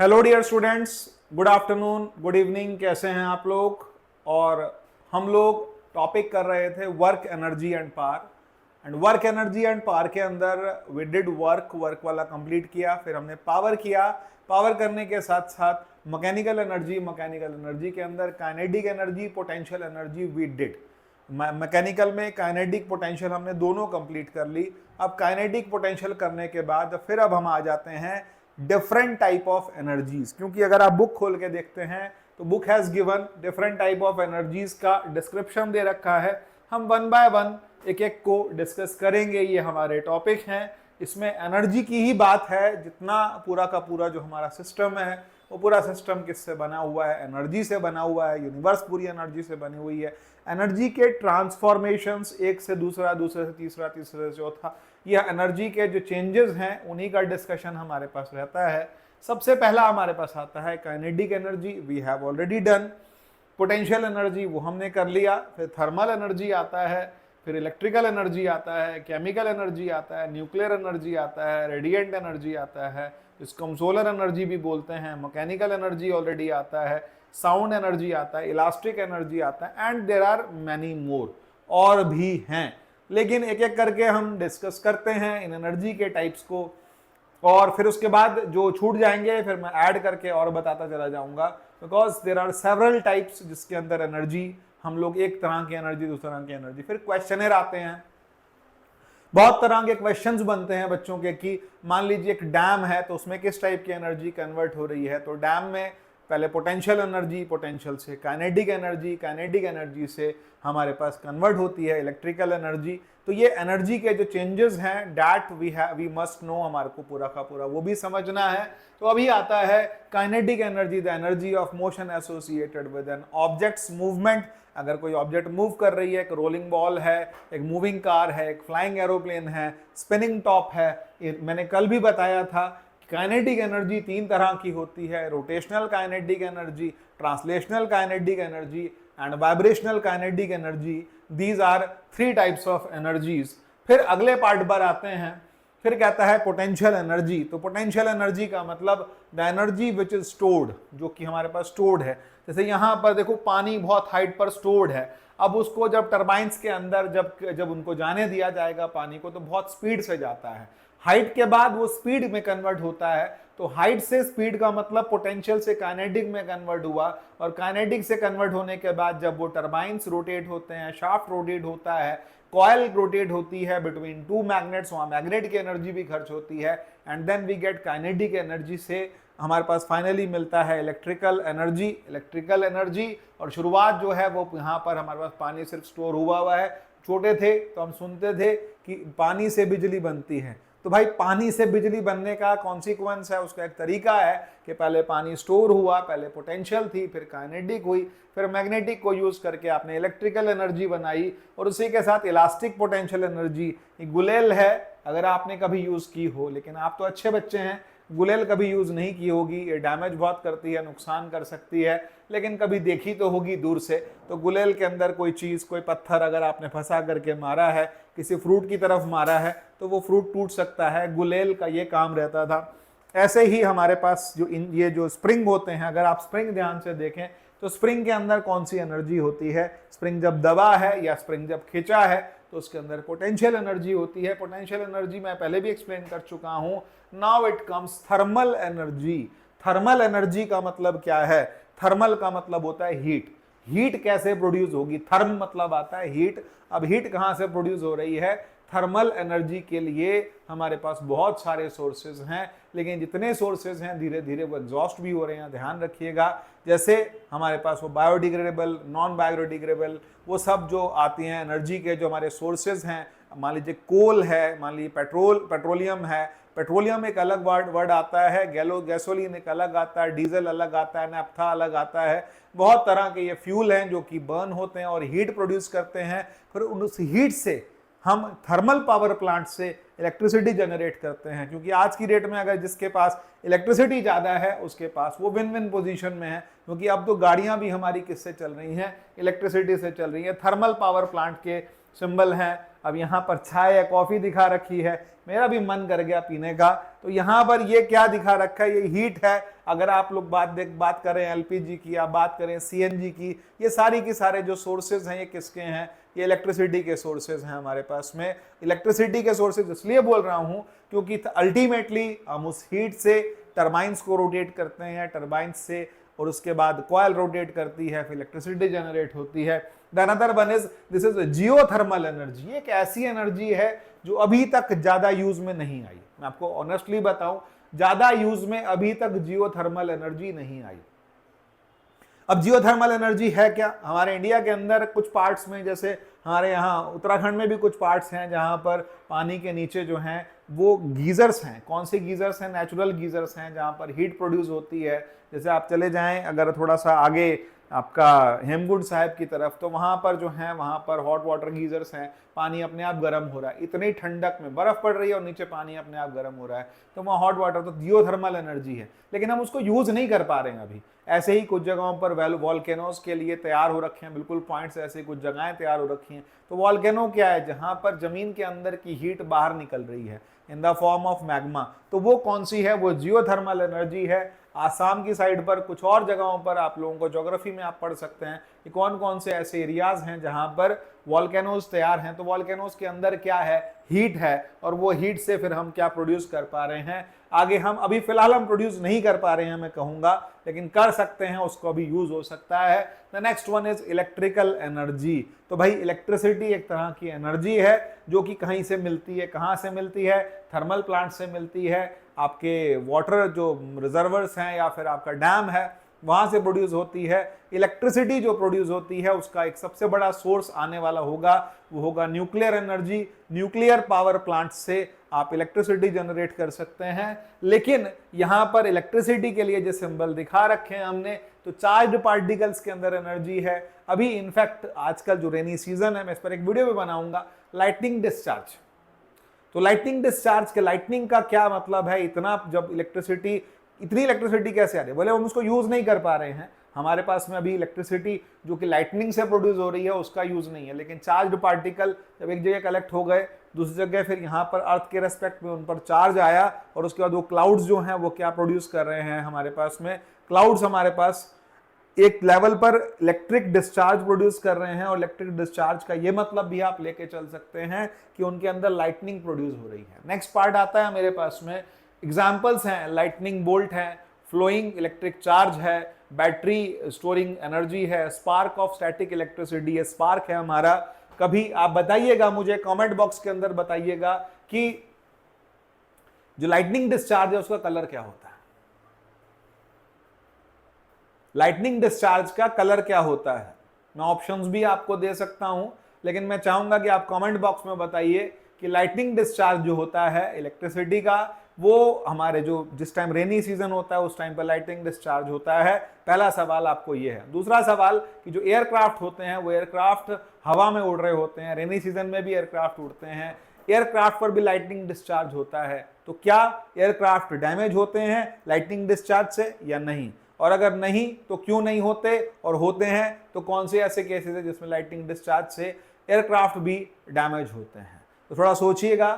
Hello dear students, good afternoon, good evening, कैसे हैं आप लोग। और हम लोग टॉपिक कर रहे थे work energy and power. And work energy and power के अंदर वी डिड वर्क वाला कंप्लीट किया, फिर हमने पावर किया। पावर करने के साथ साथ मैकेनिकल एनर्जी के अंदर kinetic energy, potential energy we did. Mechanical में काइनेटिक पोटेंशियल हमने दोनों कंप्लीट कर ली। अब काइनेटिक पोटेंशियल करने के बाद फिर अब हम आ जाते हैं डिफरेंट टाइप ऑफ एनर्जीज, क्योंकि अगर आप बुक खोल के देखते हैं तो book has given different type of energies का डिस्क्रिप्शन दे रखा है। हम वन बाय वन एक एक को डिस्कस करेंगे, ये हमारे टॉपिक हैं। इसमें एनर्जी की ही बात है, जितना पूरा का पूरा जो हमारा सिस्टम है वो पूरा सिस्टम किससे बना हुआ है, एनर्जी से बना हुआ है। यूनिवर्स पूरी एनर्जी से बनी हुई है। एनर्जी के ट्रांसफॉर्मेशंस, एक से दूसरा, दूसरे से तीसरा, तीसरे से चौथा, यह एनर्जी के जो चेंजेस हैं उन्हीं का डिस्कशन हमारे पास रहता है। सबसे पहला हमारे पास आता है kinetic energy, we have already done. Potential energy वो हमने कर लिया। फिर थर्मल एनर्जी आता है, फिर इलेक्ट्रिकल एनर्जी आता है, केमिकल एनर्जी आता है, न्यूक्लियर एनर्जी आता है, रेडिएंट एनर्जी आता है, इसको हम सोलर एनर्जी भी बोलते हैं। मैकेनिकल एनर्जी ऑलरेडी आता है, साउंड एनर्जी आता है, इलास्टिक एनर्जी आता है, and there are many more, और भी हैं। लेकिन एक एक करके हम डिस्कस करते हैं इन एनर्जी के टाइप्स को, और फिर उसके बाद जो छूट जाएंगे फिर मैं ऐड करके और बताता चला जाऊंगा। Because there are several types जिसके अंदर एनर्जी, हम लोग एक तरह की एनर्जी, दूसरे तरह की एनर्जी। फिर क्वेश्चनर आते हैं, बहुत तरह के क्वेश्चंस बनते हैं बच्चों के कि मान लीजिए एक डैम है तो उसमें किस टाइप की एनर्जी कन्वर्ट हो रही है। तो डैम में पहले पोटेंशियल एनर्जी, पोटेंशियल से काइनेटिक एनर्जी, काइनेटिक एनर्जी से हमारे पास कन्वर्ट होती है इलेक्ट्रिकल एनर्जी। तो ये एनर्जी के जो चेंजेस हैं दैट वी मस्ट नो, हमारे को पूरा का पूरा वो भी समझना है। तो अभी आता है kinetic energy, the energy of motion associated with an object's movement. अगर कोई ऑब्जेक्ट मूव कर रही है, एक रोलिंग बॉल है, एक मूविंग कार है, एक फ्लाइंग एरोप्लेन है, स्पिनिंग टॉप है। मैंने कल भी बताया था काइनेटिक एनर्जी तीन तरह की होती है: rotational kinetic energy, translational kinetic energy and vibrational kinetic energy. These are three types of energies. फिर अगले पार्ट पर आते हैं, फिर कहता है पोटेंशियल एनर्जी। तो पोटेंशियल एनर्जी का मतलब the energy which is stored, जो कि हमारे पास स्टोर्ड है। जैसे यहाँ पर देखो पानी बहुत हाइट पर स्टोर्ड है। अब उसको जब टरबाइंस के अंदर जब उनको जाने दिया जाएगा पानी को, तो बहुत स्पीड से जाता है। हाइट के बाद वो स्पीड में कन्वर्ट होता है। तो हाइट से स्पीड का मतलब पोटेंशियल से काइनेटिक में कन्वर्ट हुआ, और काइनेटिक से कन्वर्ट होने के बाद जब वो टरबाइंस रोटेट होते हैं, शाफ्ट रोटेट होता है, कॉइल रोटेट होती है बिटवीन टू मैग्नेट्स, वहां मैग्नेट की एनर्जी भी खर्च होती है, and then we get kinetic energy से हमारे पास फाइनली मिलता है इलेक्ट्रिकल एनर्जी। और शुरुआत जो है वो यहाँ पर हमारे पास पानी सिर्फ स्टोर हुआ है। छोटे थे तो हम सुनते थे कि पानी से बिजली बनती है। तो भाई पानी से बिजली बनने का कॉन्सिक्वेंस है, उसका एक तरीका है कि पहले पानी स्टोर हुआ, पहले पोटेंशियल थी, फिर काइनेटिक हुई, फिर मैग्नेटिक को यूज करके आपने इलेक्ट्रिकल एनर्जी बनाई, और उसी के साथ इलास्टिक पोटेंशियल एनर्जी। गुलेल है, अगर आपने कभी यूज की हो, लेकिन आप तो अच्छे बच्चे हैं, गुलेल कभी यूज नहीं की होगी, ये डैमेज बहुत करती है, नुकसान कर सकती है, लेकिन कभी देखी तो होगी दूर से। तो गुलेल के अंदर कोई चीज, कोई पत्थर अगर आपने फंसा करके मारा है, किसी फ्रूट की तरफ मारा है, तो वो फ्रूट टूट सकता है। गुलेल का ये काम रहता था। ऐसे ही हमारे पास ये जो स्प्रिंग होते हैं, अगर आप स्प्रिंग ध्यान से देखें तो स्प्रिंग के अंदर कौन सी एनर्जी होती है? स्प्रिंग जब दबा है या स्प्रिंग जब खींचा है तो उसके अंदर पोटेंशियल एनर्जी होती है। पोटेंशियल एनर्जी मैं पहले भी एक्सप्लेन कर चुका हूं। Now it comes thermal energy. Thermal energy का मतलब क्या है? थर्मल का मतलब होता है हीट। हीट कैसे प्रोड्यूस होगी? थर्म मतलब आता है हीट। अब हीट कहां से प्रोड्यूस हो रही है? थर्मल एनर्जी के लिए हमारे पास बहुत सारे सोर्सेज हैं, लेकिन जितने सोर्सेज हैं धीरे धीरे वो एग्जॉस्ट भी हो रहे हैं, ध्यान रखिएगा। जैसे हमारे पास वो बायोडिग्रेडेबल, नॉन बायोडिग्रेडेबल, वो सब जो आती हैं एनर्जी के जो हमारे सोर्सेज हैं। मान लीजिए कोल है, मान लीजिए पेट्रोलियम है। पेट्रोलियम एक अलग वर्ड आता है, गैसोलीन एक अलग आता है, डीजल अलग आता है, नैफ्था अलग आता है। बहुत तरह के ये फ्यूल हैं जो कि बर्न होते हैं और हीट प्रोड्यूस करते हैं। फिर उस हीट से हम थर्मल पावर प्लांट से इलेक्ट्रिसिटी जनरेट करते हैं, क्योंकि आज की डेट में अगर जिसके पास इलेक्ट्रिसिटी ज़्यादा है उसके पास वो विन विन पोजीशन में है, क्योंकि अब तो गाड़ियां भी हमारी किससे चल रही हैं? इलेक्ट्रिसिटी से चल रही हैं। थर्मल पावर प्लांट के सिंबल हैं अब यहाँ पर चाय या कॉफी दिखा रखी है, मेरा भी मन कर गया पीने का, तो यहाँ पर ये क्या दिखा रखा है, ये हीट है। अगर आप लोग बात करें एलपीजी की या बात करें सीएनजी की, ये सारी की सारे जो सोर्सेज हैं ये किसके हैं, ये इलेक्ट्रिसिटी के सोर्सेज हैं हमारे पास में। इलेक्ट्रिसिटी के सोर्सेज इसलिए बोल रहा हूं क्योंकि अल्टीमेटली हम उस हीट से टरबाइंस को रोटेट करते हैं, टरबाइंस से, और उसके बाद कॉइल रोटेट करती है, फिर इलेक्ट्रिसिटी जनरेट होती है। The another one is this is geothermal energy. एक ऐसी एनर्जी है जो अभी तक ज्यादा यूज में नहीं आई। मैं आपको ऑनेस्टली बताऊं, ज्यादा यूज में अभी तक जियोथर्मल एनर्जी नहीं आई। अब जियोथर्मल एनर्जी है क्या, हमारे इंडिया के अंदर कुछ पार्ट्स में, जैसे हमारे यहाँ उत्तराखंड में भी कुछ पार्ट्स हैं जहां पर पानी के नीचे जो हैं वो गीजर्स हैं। कौन से गीजर्स हैं, नेचुरल गीजर्स हैं जहां पर हीट प्रोड्यूस होती है। जैसे आप चले जाएं अगर थोड़ा सा आगे आपका हेमकुंड साहिब की तरफ, तो वहां पर जो है वहां पर हॉट वाटर गीजर्स हैं, पानी अपने आप गर्म हो रहा है, इतनी ठंडक में बर्फ पड़ रही है और नीचे पानी अपने आप गर्म हो रहा है, तो वहाँ हॉट वाटर, तो जियोथर्मल एनर्जी है। लेकिन हम उसको यूज नहीं कर पा रहे हैं अभी। ऐसे ही कुछ जगहों पर वॉल्केनोज के लिए तैयार हो रखे हैं, बिल्कुल पॉइंट्स ऐसे कुछ जगहें तैयार हो रखी हैं। तो वॉल्केनो क्या है, जहां पर जमीन के अंदर की हीट बाहर निकल रही है in the form of magma. तो वो कौन सी है, वो जियोथर्मल एनर्जी है। आसाम की साइड पर, कुछ और जगहों पर आप लोगों को ज्योग्राफी में आप पढ़ सकते हैं कि कौन कौन से ऐसे एरियाज हैं जहां पर वॉल्केनोज तैयार हैं। तो वॉल्केनोज के अंदर क्या है, हीट है, और वो हीट से फिर हम क्या प्रोड्यूस कर पा रहे हैं। आगे हम अभी फिलहाल हम प्रोड्यूस नहीं कर पा रहे हैं मैं कहूंगा, लेकिन कर सकते हैं, उसको अभी यूज हो सकता है। The next one is electrical energy. तो भाई इलेक्ट्रिसिटी एक तरह की एनर्जी है जो कि कहीं से मिलती है, कहां से मिलती है, थर्मल प्लांट से मिलती है। आपके वाटर जो रिजर्वर्स हैं या फिर आपका डैम है वहां से प्रोड्यूस होती है। इलेक्ट्रिसिटी जो प्रोड्यूस होती है उसका एक सबसे बड़ा सोर्स आने वाला होगा, वो होगा nuclear energy. Nuclear power plant से आप इलेक्ट्रिसिटी जनरेट कर सकते हैं। लेकिन यहां पर इलेक्ट्रिसिटी के लिए जो सिंबल दिखा रखे हैं हमने, तो चार्ज्ड पार्टिकल्स के अंदर एनर्जी है। अभी इनफैक्ट आजकल जो रेनी सीजन है, मैं इस पर एक वीडियो भी बनाऊंगा, लाइटनिंग डिस्चार्ज। तो लाइटनिंग डिस्चार्ज के, लाइटनिंग का क्या मतलब है, इतना जब इतनी इलेक्ट्रिसिटी कैसे आ रही है, बोले हम उसको यूज नहीं कर पा रहे हैं। हमारे पास में अभी इलेक्ट्रिसिटी जो कि लाइटनिंग से प्रोड्यूस हो रही है उसका यूज नहीं है, लेकिन चार्ज्ड पार्टिकल जब एक जगह कलेक्ट हो गए, दूसरी जगह फिर यहाँ पर अर्थ के रेस्पेक्ट में उन पर चार्ज आया, और उसके बाद वो क्लाउड्स जो हैं वो क्या प्रोड्यूस कर रहे हैं हमारे पास में, क्लाउड्स हमारे पास एक लेवल पर इलेक्ट्रिक डिस्चार्ज प्रोड्यूस कर रहे हैं। और इलेक्ट्रिक डिस्चार्ज का ये मतलब भी आप लेके चल सकते हैं कि उनके अंदर लाइटनिंग प्रोड्यूस हो रही है। नेक्स्ट पार्ट आता है मेरे पास में, एग्जाम्पल्स हैं, लाइटनिंग बोल्ट है, फ्लोइंग इलेक्ट्रिक चार्ज है, बैटरी स्टोरिंग एनर्जी है, स्पार्क ऑफ स्टैटिक इलेक्ट्रिसिटी है, स्पार्क है हमारा। कभी आप बताइएगा मुझे कमेंट बॉक्स के अंदर, बताइएगा कि जो लाइटनिंग डिस्चार्ज है उसका कलर क्या होता है, लाइटनिंग डिस्चार्ज का कलर क्या होता है। मैं ऑप्शंस भी आपको दे सकता हूं, लेकिन मैं चाहूंगा कि आप कमेंट बॉक्स में बताइए कि लाइटनिंग डिस्चार्ज जो होता है इलेक्ट्रिसिटी का, वो हमारे जो जिस टाइम रेनी सीजन होता है उस टाइम पर लाइटनिंग डिस्चार्ज होता है। पहला सवाल आपको ये है। दूसरा सवाल कि जो एयरक्राफ्ट होते हैं वो एयरक्राफ्ट हवा में उड़ रहे होते हैं, रेनी सीजन में भी एयरक्राफ्ट उड़ते हैं, एयरक्राफ्ट पर भी लाइटनिंग डिस्चार्ज होता है। तो क्या एयरक्राफ्ट डैमेज होते हैं लाइटनिंग डिस्चार्ज से या नहीं, और अगर नहीं तो क्यों नहीं होते, और होते हैं तो कौन से ऐसे केसेस है जिसमें लाइटनिंग डिस्चार्ज से एयरक्राफ्ट भी डैमेज होते हैं। तो थोड़ा सोचिएगा,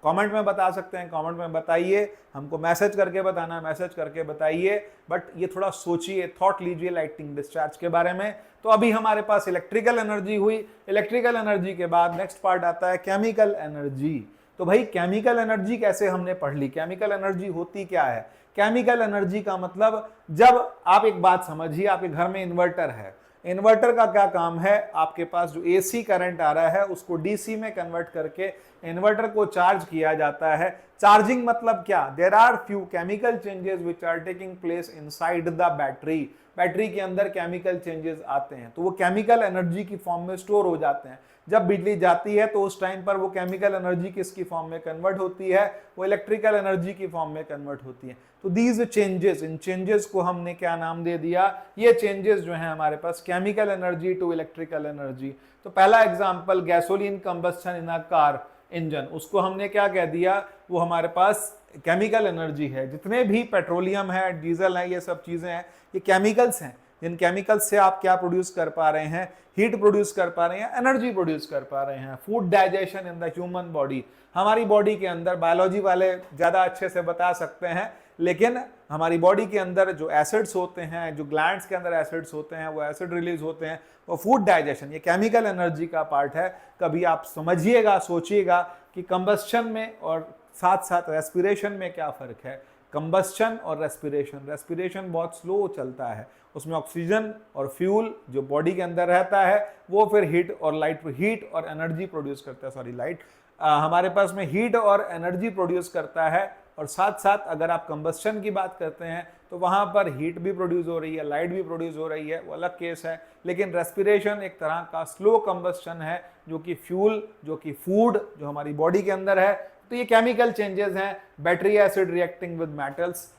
कमेंट में बता सकते हैं, कमेंट में बताइए, हमको मैसेज करके बताना है, मैसेज करके बताइए, बट ये थोड़ा सोचिए, थॉट लीजिए लाइटनिंग डिस्चार्ज के बारे में। तो अभी हमारे पास इलेक्ट्रिकल एनर्जी हुई, इलेक्ट्रिकल एनर्जी के बाद नेक्स्ट पार्ट आता है केमिकल एनर्जी। तो भाई केमिकल एनर्जी कैसे हमने पढ़ ली, केमिकल एनर्जी होती क्या है। केमिकल एनर्जी का मतलब, जब आप एक बात समझिए, आपके घर में इन्वर्टर है, इन्वर्टर का क्या काम है, आपके पास जो एसी करंट आ रहा है उसको डीसी में कन्वर्ट करके इन्वर्टर को चार्ज किया जाता है। चार्जिंग मतलब क्या, there are few chemical changes which are taking place inside the battery. Battery के अंदर केमिकल चेंजेस आते हैं, तो वो केमिकल एनर्जी की फॉर्म में स्टोर हो जाते हैं। जब बिजली जाती है तो उस टाइम पर वो केमिकल एनर्जी किसकी फॉर्म में कन्वर्ट होती है, वो इलेक्ट्रिकल एनर्जी की फॉर्म में कन्वर्ट होती है। तो दीज चेंजेस, इन चेंजेस को हमने क्या नाम दे दिया, ये चेंजेस जो है हमारे पास chemical energy to electrical energy. तो पहला example gasoline combustion in a car engine, उसको हमने क्या कह दिया, वो हमारे पास केमिकल एनर्जी है। जितने भी पेट्रोलियम है, डीजल है, ये सब चीजें हैं, ये केमिकल्स हैं। इन केमिकल्स से आप क्या प्रोड्यूस कर पा रहे हैं, हीट प्रोड्यूस कर पा रहे हैं, एनर्जी प्रोड्यूस कर पा रहे हैं। Food digestion in the human body, हमारी बॉडी के अंदर बायोलॉजी वाले ज़्यादा अच्छे से बता सकते हैं, लेकिन हमारी बॉडी के अंदर जो एसिड्स होते हैं, जो ग्लैंड्स के अंदर एसिड्स होते हैं, वो एसिड रिलीज होते हैं, वो फूड डाइजेशन, ये केमिकल एनर्जी का पार्ट है। कभी आप समझिएगा, सोचिएगा कि कंबस्शन में और साथ साथ रेस्पिरेशन में क्या फ़र्क है। कंबस्शन और रेस्पिरेशन बहुत स्लो चलता है, उसमें ऑक्सीजन और फ्यूल जो बॉडी के अंदर रहता है वो फिर हीट और एनर्जी प्रोड्यूस करता है। सॉरी, लाइट हमारे पास में हीट और एनर्जी प्रोड्यूस करता है, और साथ साथ अगर आप कंबस्शन की बात करते हैं तो वहाँ पर हीट भी प्रोड्यूस हो रही है, लाइट भी प्रोड्यूस हो रही है, वो अलग केस है। लेकिन रेस्पिरेशन एक तरह का स्लो कंबस्शन है, जो कि फ्यूल, जो कि फूड, जो हमारी बॉडी के अंदर है। तो ये केमिकल चेंजेस हैं। Battery acid reacting with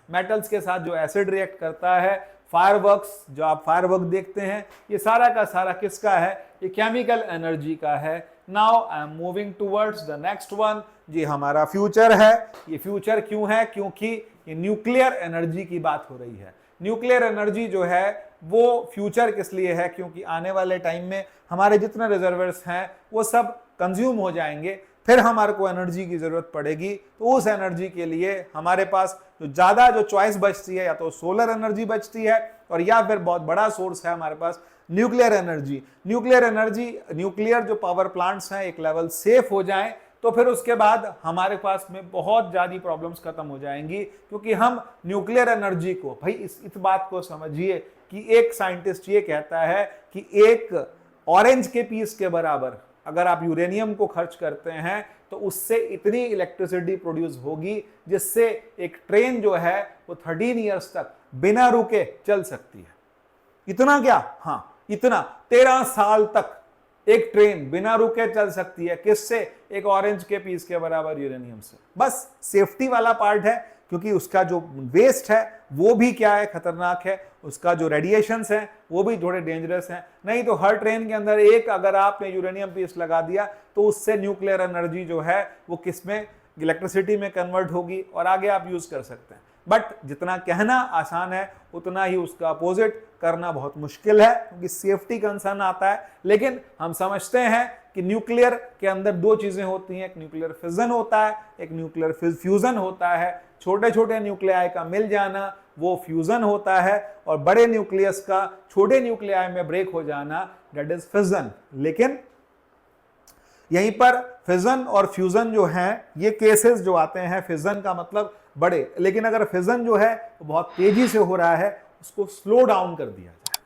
metals के साथ जो एसिड रिएक्ट करता है, फायरवर्क्स, जो आप फायरवर्क देखते हैं, ये सारा का सारा किसका है, ये केमिकल एनर्जी का है। Now I am moving towards the next one, जी हमारा फ्यूचर है। ये फ्यूचर क्यों है, क्योंकि ये न्यूक्लियर एनर्जी की बात हो रही है। न्यूक्लियर एनर्जी जो है वो फ्यूचर किस लिए है, क्योंकि आने वाले टाइम में हमारे जितने रिजर्वर्स हैं वो सब कंज्यूम हो जाएंगे, फिर हमारे को एनर्जी की जरूरत पड़ेगी। तो उस एनर्जी के लिए हमारे पास जो चॉइस बचती है, या तो सोलर एनर्जी बचती है, और या फिर बहुत बड़ा सोर्स है हमारे पास न्यूक्लियर एनर्जी। न्यूक्लियर जो पावर प्लांट्स हैं एक लेवल सेफ हो जाएं, तो फिर उसके बाद हमारे पास में बहुत ज़्यादा प्रॉब्लम्स खत्म हो जाएंगी, क्योंकि हम न्यूक्लियर एनर्जी को, भाई इस बात को समझिए कि एक साइंटिस्ट ये कहता है कि एक ऑरेंज के पीस के बराबर अगर आप यूरेनियम को खर्च करते हैं तो उससे इतनी इलेक्ट्रिसिटी प्रोड्यूस होगी जिससे एक ट्रेन जो है वो 13 इयर्स तक बिना रुके चल सकती है। इतना क्या, हाँ इतना, 13 साल तक एक ट्रेन बिना रुके चल सकती है। किससे, एक ऑरेंज के पीस के बराबर यूरेनियम से। बस सेफ्टी वाला पार्ट है, क्योंकि उसका जो वेस्ट है वो भी क्या है, खतरनाक है। उसका जो रेडिएशंस है वो भी थोड़े डेंजरस हैं। नहीं तो हर ट्रेन के अंदर एक अगर आपने यूरेनियम पीस लगा दिया तो उससे न्यूक्लियर एनर्जी जो है वो किसमें, इलेक्ट्रिसिटी में कन्वर्ट होगी, और आगे आप यूज कर सकते हैं। बट जितना कहना आसान है उतना ही उसका अपोजिट करना बहुत मुश्किल है, क्योंकि सेफ्टी कंसर्न आता है। लेकिन हम समझते हैं कि न्यूक्लियर के अंदर दो चीजें होती हैं, एक न्यूक्लियर फिजन होता है, एक न्यूक्लियर फ्यूजन होता है। छोटे छोटे न्यूक्लियाई का मिल जाना वो फ्यूजन होता है, और बड़े न्यूक्लियस का छोटे न्यूक्लियाई में ब्रेक हो जाना दैट इज फिजन। लेकिन यहीं पर फिजन और फ्यूजन जो हैं, ये केसेस जो आते हैं, फिजन का मतलब बड़े, लेकिन अगर फिजन जो है वो बहुत तेजी से हो रहा है, उसको स्लो डाउन कर दिया जाए,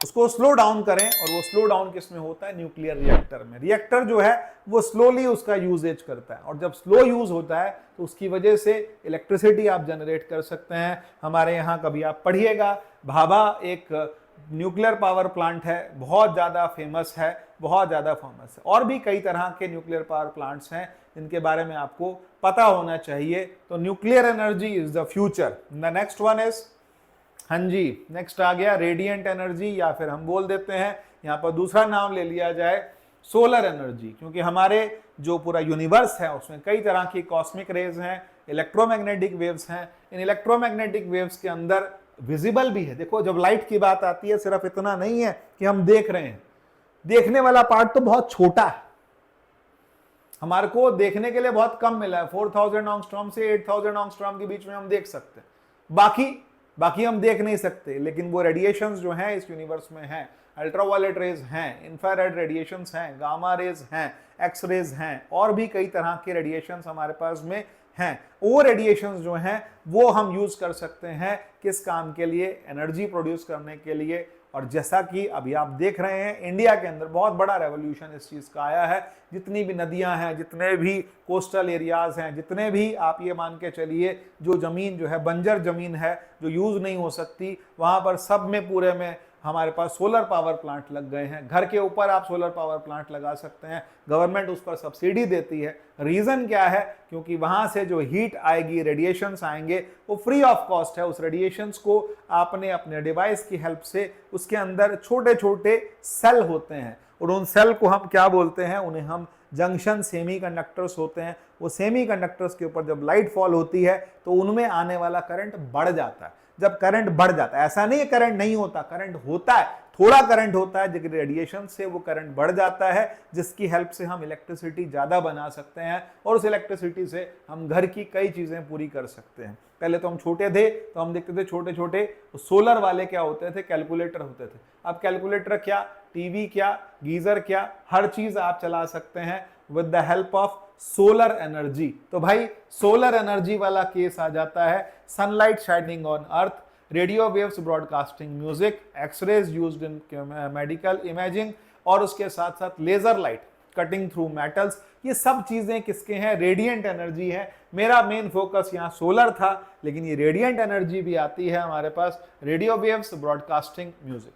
उसको स्लो डाउन करें। और वो स्लो डाउन किस में होता है, न्यूक्लियर रिएक्टर में। रिएक्टर जो है वो स्लोली उसका यूजेज करता है, और जब स्लो यूज होता है तो उसकी वजह से इलेक्ट्रिसिटी आप जनरेट कर सकते हैं। हमारे यहाँ कभी आप पढ़िएगा, भाभा एक न्यूक्लियर पावर प्लांट है, बहुत ज़्यादा फेमस है, बहुत ज़्यादा फेमस है। और भी कई तरह के न्यूक्लियर पावर प्लांट्स हैं जिनके बारे में आपको पता होना चाहिए। तो nuclear energy is the future. The next one is, हाँ जी, नेक्स्ट आ गया रेडिएंट एनर्जी, या फिर हम बोल देते हैं यहाँ पर दूसरा नाम ले लिया जाए सोलर एनर्जी, क्योंकि हमारे जो पूरा यूनिवर्स है उसमें कई तरह की कॉस्मिक रेज हैं, इलेक्ट्रोमैग्नेटिक वेव्स हैं। इन इलेक्ट्रोमैग्नेटिक वेव्स के अंदर विजिबल भी है। देखो, जब लाइट की बात आती है सिर्फ इतना नहीं है कि हम देख रहे हैं, देखने वाला पार्ट तो बहुत छोटा है, हमारे को देखने के लिए बहुत कम मिला है। 4000 एंगस्ट्रॉम से 8000 एंगस्ट्रॉम के बीच में हम देख सकते हैं, बाकी हम देख नहीं सकते। लेकिन वो रेडिएशंस जो हैं इस यूनिवर्स में हैं, अल्ट्रावायलेट रेज हैं, इंफ्रारेड रेडिएशंस हैं, गामा रेज हैं, एक्स रेज हैं, और भी कई तरह के रेडिएशंस हमारे पास में हैं। वो रेडिएशंस जो हैं वो हम यूज कर सकते हैं किस काम के लिए, एनर्जी प्रोड्यूस करने के लिए। और जैसा कि अभी आप देख रहे हैं, इंडिया के अंदर बहुत बड़ा रेवोल्यूशन इस चीज़ का आया है। जितनी भी नदियां हैं, जितने भी कोस्टल एरियाज हैं, जितने भी आप ये मान के चलिए जो ज़मीन जो है बंजर ज़मीन है, जो यूज़ नहीं हो सकती, वहाँ पर सब में पूरे में हमारे पास सोलर पावर प्लांट लग गए हैं। घर के ऊपर आप सोलर पावर प्लांट लगा सकते हैं, गवर्नमेंट उस पर सब्सिडी देती है। रीज़न क्या है, क्योंकि वहाँ से जो हीट आएगी, रेडिएशंस आएंगे, वो फ्री ऑफ कॉस्ट है। उस रेडिएशंस को आपने अपने डिवाइस की हेल्प से, उसके अंदर छोटे छोटे सेल होते हैं, और उन सेल को हम क्या बोलते हैं, उन्हें हम जंक्शन सेमीकंडक्टर्स होते हैं। वो सेमीकंडक्टर्स के ऊपर जब लाइट फॉल होती है तो उनमें आने वाला करंट बढ़ जाता है। जब करंट बढ़ जाता है। ऐसा नहीं है करंट नहीं होता, करंट होता है, थोड़ा करंट होता है, लेकिन रेडिएशन से वो करंट बढ़ जाता है, जिसकी हेल्प से हम इलेक्ट्रिसिटी ज्यादा बना सकते हैं और उस इलेक्ट्रिसिटी से हम घर की कई चीजें पूरी कर सकते हैं। पहले तो हम छोटे थे तो हम देखते थे छोटे छोटे सोलर वाले क्या होते थे, कैलकुलेटर होते थे। अब कैलकुलेटर क्या, टीवी क्या, गीजर क्या, हर चीज आप चला सकते हैं with the help of solar energy. तो भाई सोलर एनर्जी वाला केस आ जाता है, sunlight shining on earth, radio waves broadcasting music, x rays used in medical imaging, और उसके साथ साथ laser light cutting through metals. ये सब चीजें किसके हैं, रेडिएंट एनर्जी है। मेरा मेन फोकस यहाँ सोलर था, लेकिन ये रेडिएंट एनर्जी भी आती है हमारे पास, रेडियो वेव्स ब्रॉडकास्टिंग म्यूजिक।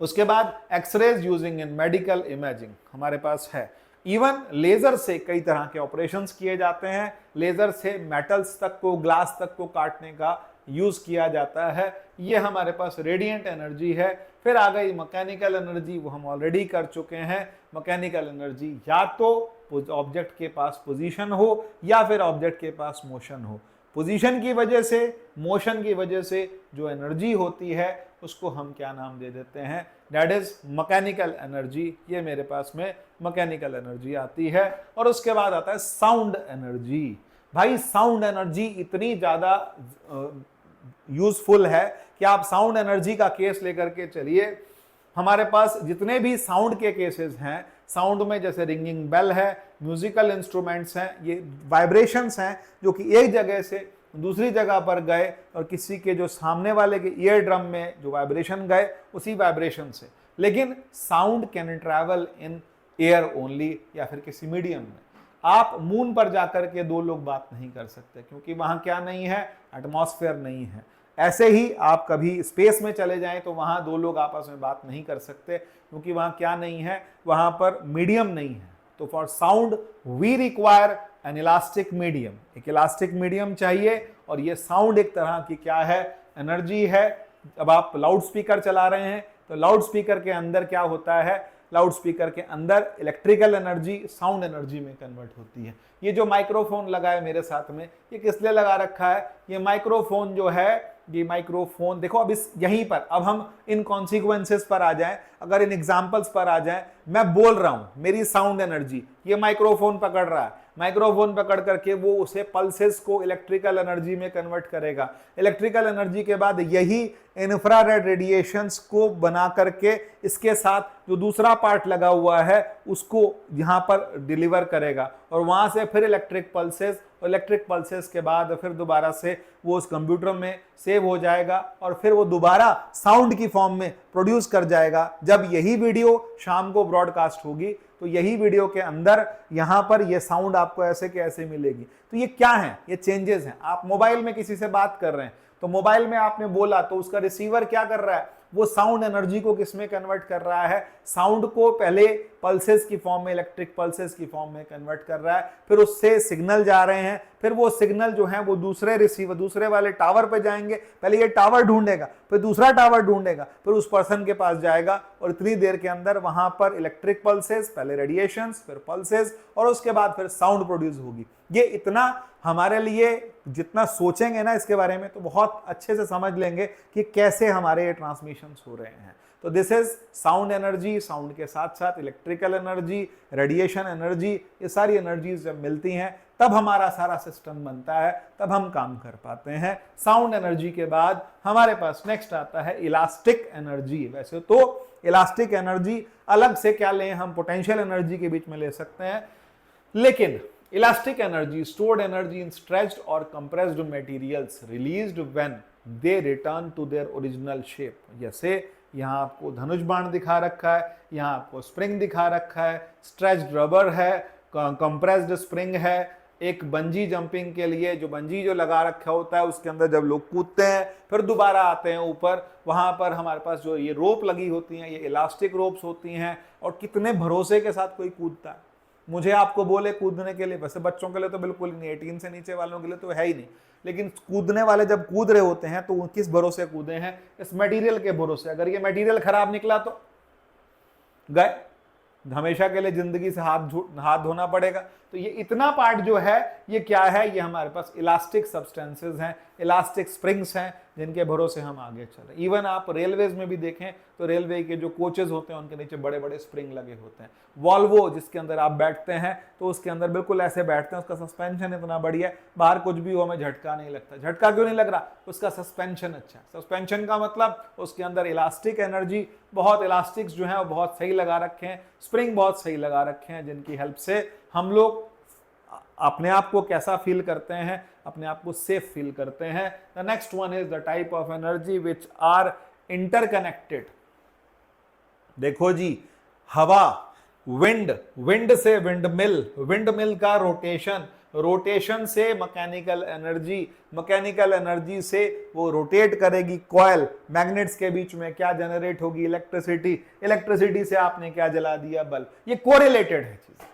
उसके बाद x rays using in medical imaging हमारे पास है। इवन लेजर से कई तरह के ऑपरेशंस किए जाते हैं, लेजर से मेटल्स तक को, ग्लास तक को काटने का यूज किया जाता है। ये हमारे पास रेडिएंट एनर्जी है। फिर आ गई मैकेनिकल एनर्जी, वो हम ऑलरेडी कर चुके हैं। मैकेनिकल एनर्जी या तो ऑब्जेक्ट के पास पोजीशन हो या फिर ऑब्जेक्ट के पास मोशन हो। पोजीशन की वजह से, मोशन की वजह से जो एनर्जी होती है उसको हम क्या नाम दे देते हैं, दैट इज मैकेनिकल एनर्जी। ये मेरे पास में मैकेनिकल एनर्जी आती है। और उसके बाद आता है साउंड एनर्जी। भाई साउंड एनर्जी इतनी ज्यादा यूजफुल है कि आप साउंड एनर्जी का केस लेकर के चलिए। हमारे पास जितने भी साउंड के केसेस हैं, साउंड में जैसे रिंगिंग बेल है, म्यूजिकल इंस्ट्रूमेंट्स हैं, ये वाइब्रेशंस हैं जो कि एक जगह से दूसरी जगह पर गए और किसी के जो सामने वाले के ईयर ड्रम में जो वाइब्रेशन गए उसी वाइब्रेशन से। लेकिन sound can travel in air only, या फिर किसी मीडियम में। आप मून पर जाकर के दो लोग बात नहीं कर सकते, क्योंकि वहां क्या नहीं है, एटमॉस्फेयर नहीं है। ऐसे ही आप कभी स्पेस में चले जाएं तो वहां दो लोग आपस में बात नहीं कर सकते, क्योंकि वहां क्या नहीं है, वहां पर मीडियम नहीं है। तो for sound we require an elastic medium, एक इलास्टिक मीडियम चाहिए। और ये साउंड एक तरह की क्या है, एनर्जी है। अब आप लाउड स्पीकर चला रहे हैं तो लाउड स्पीकर के अंदर क्या होता है, लाउड स्पीकर के अंदर इलेक्ट्रिकल एनर्जी साउंड एनर्जी में कन्वर्ट होती है। ये जो माइक्रोफोन लगा है मेरे साथ में, ये किस लिए लगा रखा है, ये माइक्रोफोन जो है, ये माइक्रोफोन देखो। अब इस यहीं पर अब हम इन कॉन्सिक्वेंसेस पर आ जाएं, अगर इन एग्जांपल्स पर आ जाएं। मैं बोल रहा हूं, मेरी साउंड एनर्जी ये माइक्रोफोन पकड़ रहा है, माइक्रोफोन पकड़ करके वो उसे पल्सेस को इलेक्ट्रिकल एनर्जी में कन्वर्ट करेगा। इलेक्ट्रिकल एनर्जी के बाद यही इंफ्रारेड रेडिएशंस को बना करके इसके साथ जो दूसरा पार्ट लगा हुआ है उसको यहां पर डिलीवर करेगा, और वहां से फिर इलेक्ट्रिक पल्सेस, और इलेक्ट्रिक पल्सेस के बाद फिर दोबारा से वो उस कंप्यूटर में सेव हो जाएगा, और फिर वो दोबारा साउंड की फॉर्म में प्रोड्यूस कर जाएगा। जब यही वीडियो शाम को ब्रॉडकास्ट होगी तो यही वीडियो के अंदर यहां पर ये साउंड आपको ऐसे के ऐसे मिलेगी। तो ये क्या है, ये चेंजेस हैं। आप मोबाइल में किसी से बात कर रहे हैं तो मोबाइल में आपने बोला तो उसका रिसीवर क्या कर रहा है, वो साउंड एनर्जी को किसमें कन्वर्ट कर रहा है, साउंड को पहले पल्सेस की फॉर्म में, इलेक्ट्रिक पल्सेस की फॉर्म में कन्वर्ट कर रहा है। फिर उससे सिग्नल जा रहे हैं, फिर वो सिग्नल जो है वो दूसरे रिसीवर, दूसरे वाले टावर पे जाएंगे। पहले ये टावर ढूंढेगा, फिर दूसरा टावर ढूंढेगा, फिर उस पर्सन के पास जाएगा, और इतनी देर के अंदर वहां पर इलेक्ट्रिक पल्सेस, पहले रेडिएशंस, फिर पल्सेस, और उसके बाद फिर साउंड प्रोड्यूस होगी। ये इतना हमारे लिए जितना सोचेंगे ना इसके बारे में तो बहुत अच्छे से समझ लेंगे कि कैसे हमारे ये ट्रांसमिशंस हो रहे हैं। तो this is sound energy. Sound के साथ साथ इलेक्ट्रिकल एनर्जी, रेडिएशन एनर्जी, ये सारी एनर्जीज जब मिलती हैं तब हमारा सारा सिस्टम बनता है, तब हम काम कर पाते हैं। साउंड एनर्जी के बाद हमारे पास नेक्स्ट आता है इलास्टिक एनर्जी। वैसे तो इलास्टिक एनर्जी अलग से क्या लें, हम पोटेंशियल एनर्जी के बीच में ले सकते हैं, लेकिन elastic energy stored energy in stretched or compressed materials released when they return to their original shape। जैसे यहाँ आपको धनुष बाण दिखा रखा है, यहाँ आपको स्प्रिंग दिखा रखा है, स्ट्रेच्ड रबर है, कंप्रेस्ड स्प्रिंग है। एक बंजी जंपिंग के लिए जो बंजी जो लगा रखा होता है उसके अंदर जब लोग कूदते हैं फिर दोबारा आते हैं ऊपर, वहां पर हमारे पास जो ये रोप लगी होती हैं, ये इलास्टिक रोप्स होती हैं। और कितने भरोसे के साथ कोई कूदता है, मुझे आपको बोले कूदने के लिए, वैसे बच्चों के लिए तो बिल्कुल नहीं, 18 से नीचे वालों के लिए तो है ही नहीं, लेकिन कूदने वाले जब कूद रहे होते हैं तो वो किस भरोसे कूदे हैं, इस मटेरियल के भरोसे। अगर ये मटेरियल खराब निकला तो गए, हमेशा के लिए जिंदगी से हाथ धोना पड़ेगा। तो ये इतना पार्ट जो है ये क्या है, ये हमारे पास इलास्टिक सब्सटेंसेस हैं, इलास्टिक स्प्रिंग्स हैं जिनके भरोसे हम आगे चल रहे हैं। इवन आप रेलवेज में भी देखें तो रेलवे के जो कोचेज होते हैं उनके नीचे बड़े बड़े स्प्रिंग लगे होते हैं। वॉल्वो जिसके अंदर आप बैठते हैं तो उसके अंदर बिल्कुल ऐसे बैठते हैं, उसका सस्पेंशन इतना बढ़िया है, बाहर कुछ भी हो हमें झटका नहीं लगता। झटका क्यों नहीं लग रहा? उसका सस्पेंशन अच्छा है। सस्पेंशन का मतलब उसके अंदर इलास्टिक एनर्जी, बहुत इलास्टिक्स जो है वो बहुत सही लगा रखे हैं, स्प्रिंग बहुत सही लगा रखे हैं, जिनकी हेल्प से हम लोग अपने आप को कैसा फील करते हैं, अपने आप को सेफ फील करते हैं। The next one is the type of energy which are interconnected. देखो जी, हवा, विंड, विंड से विंडमिल, विंडमिल का रोटेशन, रोटेशन से मैकेनिकल एनर्जी, मैकेनिकल एनर्जी से वो रोटेट करेगी कॉइल, मैग्नेट्स के बीच में क्या जनरेट होगी? इलेक्ट्रिसिटी, इलेक्ट्रिसिटी से आपने क्या जला दिया? बल्ब। ये कोरिलेटेड है चीज।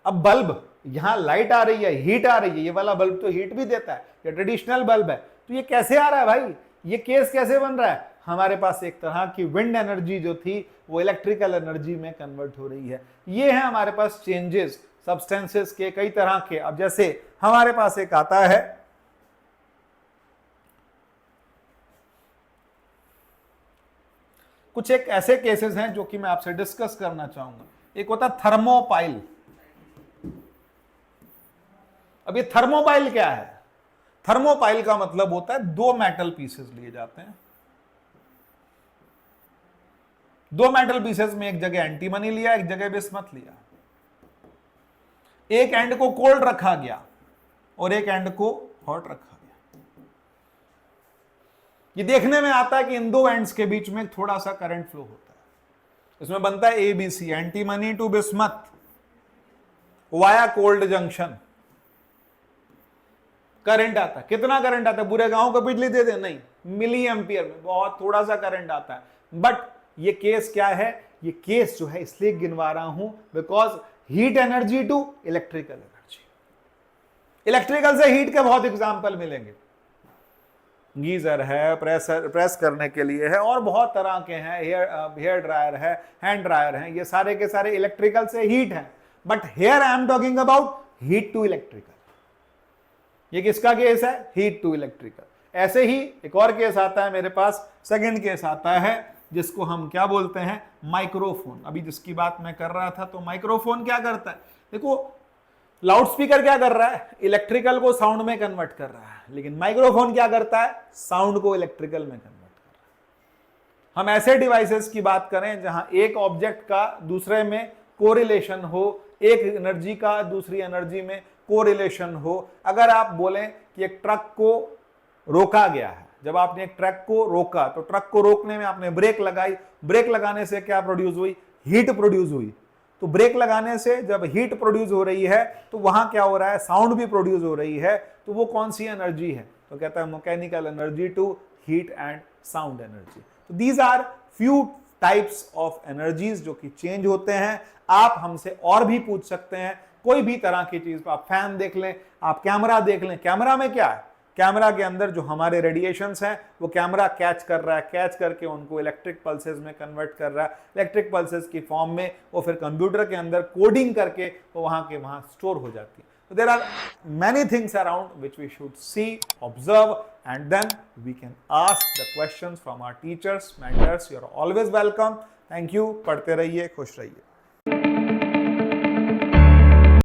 अब बल्ब, यहां लाइट आ रही है, हीट आ रही है, ये वाला बल्ब तो हीट भी देता है, ये ट्रेडिशनल बल्ब है, तो ये कैसे आ रहा है भाई? ये केस कैसे बन रहा है? हमारे पास एक तरह की विंड एनर्जी जो थी वो इलेक्ट्रिकल एनर्जी में कन्वर्ट हो रही है। ये है हमारे पास चेंजेस सब्सटेंसेस के कई तरह के। अब जैसे हमारे पास एक आता है कुछ एक ऐसे केसेस हैं जो कि मैं आपसे डिस्कस करना चाहूंगा। एक होता है थर्मोपाइल। अब ये थर्मोपाइल क्या है? थर्मोपाइल का मतलब होता है दो मेटल पीसेस लिए जाते हैं, दो मेटल पीसेस में एक जगह एंटीमनी लिया, एक जगह बिस्मथ लिया, एक एंड को कोल्ड रखा गया और एक एंड को हॉट रखा गया। ये देखने में आता है कि इन दो एंड्स के बीच में थोड़ा सा करंट फ्लो होता है। इसमें बनता है ABC, antimony to bismuth via cold junction. Current आता है, कितना करंट आता है? पूरे गांव को बिजली दे दे? नहीं, मिली एम्पियर में बहुत थोड़ा सा करंट आता है। बट ये केस क्या है? ये केस जो है इसलिए गिनवा रहा हूं because heat energy to electrical energy. Electrical से हीट के बहुत एग्जांपल मिलेंगे। गीजर है, प्रेस करने के लिए है, और बहुत तरह के हैं, हेयर ड्रायर है, हैंड ड्रायर है, ये सारे के सारे इलेक्ट्रिकल से हीट है। But here I am talking about heat to electrical. ये किसका केस है? Heat to electrical. ऐसे ही एक और केस आता है मेरे पास, सेकंड केस आता है जिसको हम क्या बोलते हैं? माइक्रोफोन। अभी जिसकी बात मैं कर रहा था, तो माइक्रोफोन क्या करता है? देखो, लाउडस्पीकर क्या कर रहा है? इलेक्ट्रिकल को साउंड में कन्वर्ट कर रहा है, लेकिन माइक्रोफोन क्या करता है? साउंड को इलेक्ट्रिकल में कन्वर्ट कर रहा है। हम ऐसे डिवाइसेस की बात करें जहां एक ऑब्जेक्ट का दूसरे में कोरिलेशन हो, एक एनर्जी का दूसरी एनर्जी में कोरिलेशन हो। अगर आप बोलें कि एक ट्रक को रोका गया है, जब आपने एक ट्रक को रोका तो ट्रक को रोकने में आपने ब्रेक लगाई, ब्रेक लगाने से क्या प्रोड्यूस हुई? हीट प्रोड्यूस हुई। तो ब्रेक लगाने से जब हीट प्रोड्यूस हो रही है तो वहां क्या हो रहा है? साउंड भी प्रोड्यूस हो रही है। तो वो कौन सी एनर्जी है? तो कहता है mechanical energy to heat and sound energy. तो these are few types of energies जो कि चेंज होते हैं। आप हमसे और भी पूछ सकते हैं कोई भी तरह की चीज। आप फैन देख लें, आप कैमरा देख लें, कैमरा में क्या है? कैमरा के अंदर जो हमारे रेडिएशंस हैं वो कैमरा कैच कर रहा है, कैच करके उनको इलेक्ट्रिक पल्सेस में कन्वर्ट कर रहा है, इलेक्ट्रिक पल्सेस की फॉर्म में वो फिर कंप्यूटर के अंदर कोडिंग करके वो वहां के वहां स्टोर हो जाती है। So there are many things around which we should see, observe, and then we can ask the questions from our teachers, mentors. You are always welcome. Thank you. पढ़ते रहिए, खुश रहिए।